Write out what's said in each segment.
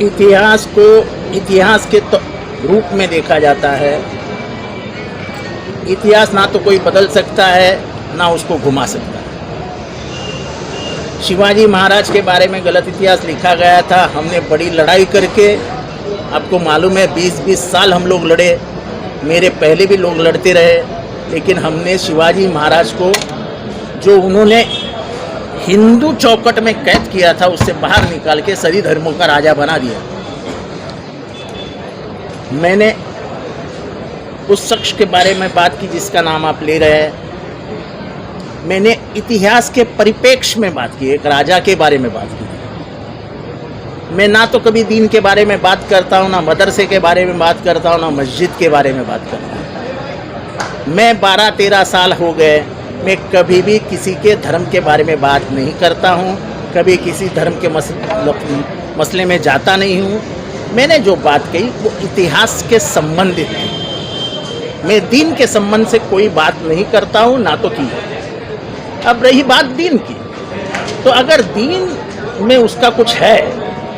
इतिहास को इतिहास के रूप में देखा जाता है। इतिहास ना तो कोई बदल सकता है ना उसको घुमा सकता है। शिवाजी महाराज के बारे में गलत इतिहास लिखा गया था। हमने बड़ी लड़ाई करके, आपको मालूम है 20-20 साल हम लोग लड़े, मेरे पहले भी लोग लड़ते रहे, लेकिन हमने शिवाजी महाराज को जो उन्होंने हिंदू चौकट में कैद किया था उससे बाहर निकाल के सभी धर्मों का राजा बना दिया। मैंने उस शख्स के बारे में बात की जिसका नाम आप ले रहे हैं। मैंने इतिहास के परिप्रेक्ष्य में बात की, एक राजा के बारे में बात की। मैं ना तो कभी दीन के बारे में बात करता हूँ, ना मदरसे के बारे में बात करता हूँ, ना मस्जिद के बारे में बात करता हूँ। मैं 12-13 साल हो गए, मैं कभी भी किसी के धर्म के बारे में बात नहीं करता हूँ, कभी किसी धर्म के मसले में जाता नहीं हूँ। मैंने जो बात कही वो इतिहास के संबंधित थी। मैं दीन के संबंध से कोई बात नहीं करता हूँ, ना तो की। अब रही बात दीन की, तो अगर दीन में उसका कुछ है,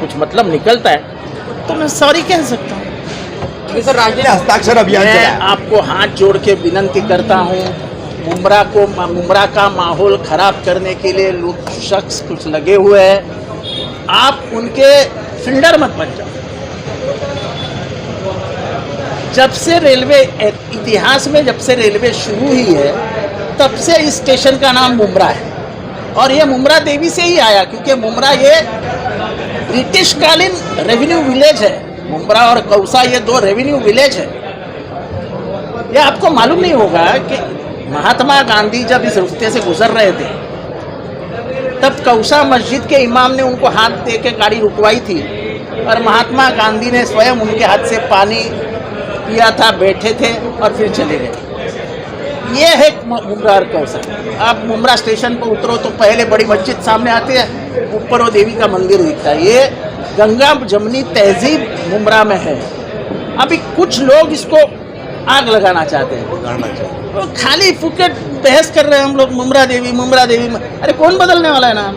कुछ मतलब निकलता है, तो मैं सॉरी कह सकता हूँ। सर, राज्य ने हस्ताक्षर अभियान मैं चलाया। आपको हाथ जोड़ के विनती करता हूँ, मुमरा का माहौल खराब करने के लिए लोग शख्स कुछ लगे हुए हैं, आप उनके फिल्डर मत बन जाओ। जब से रेलवे इतिहास में जब से रेलवे शुरू हुई है, तब से इस स्टेशन का नाम मुमरा है, और ये मुमरा देवी से ही आया, क्योंकि मुमरा ये ब्रिटिश कालीन रेवेन्यू विलेज है। मुमरा और कौसा ये 2 रेवेन्यू विलेज है। ये आपको मालूम नहीं होगा कि महात्मा गांधी जब इस रास्ते से गुजर रहे थे, तब कौसा मस्जिद के इमाम ने उनको हाथ दे के गाड़ी रुकवाई थी, और महात्मा गांधी ने स्वयं उनके हाथ से पानी पिया था, बैठे थे और फिर चले गए। ये है मुमरा और कौसा। आप मुमरा स्टेशन पर उतरो तो पहले बड़ी मस्जिद सामने आती है, ऊपर वो देवी का मंदिर दिखता है। ये गंगा जमनी तहजीब मुमरा में है। अभी कुछ लोग इसको आग लगाना चाहते हैं, तो खाली फुकट बहस कर रहे हैं हम लोग, मुमरा देवी। अरे कौन बदलने वाला है नाम?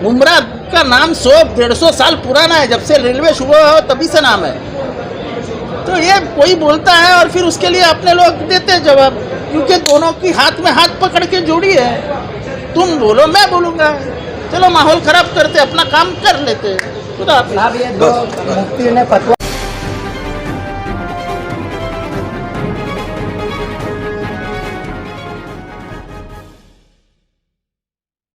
मुमरा का नाम 100-150 साल पुराना है, जब से रेलवे शुरू हुआ तभी से नाम है। तो ये कोई बोलता है और फिर उसके लिए अपने लोग देते हैं जवाब, क्योंकि दोनों की हाथ में हाथ पकड़ के जोड़ी है। तुम बोलो, मैं बोलूँगा, चलो माहौल खराब करते, अपना काम कर लेते। खुदा हाफिज़। मुफ्ती ने फतवा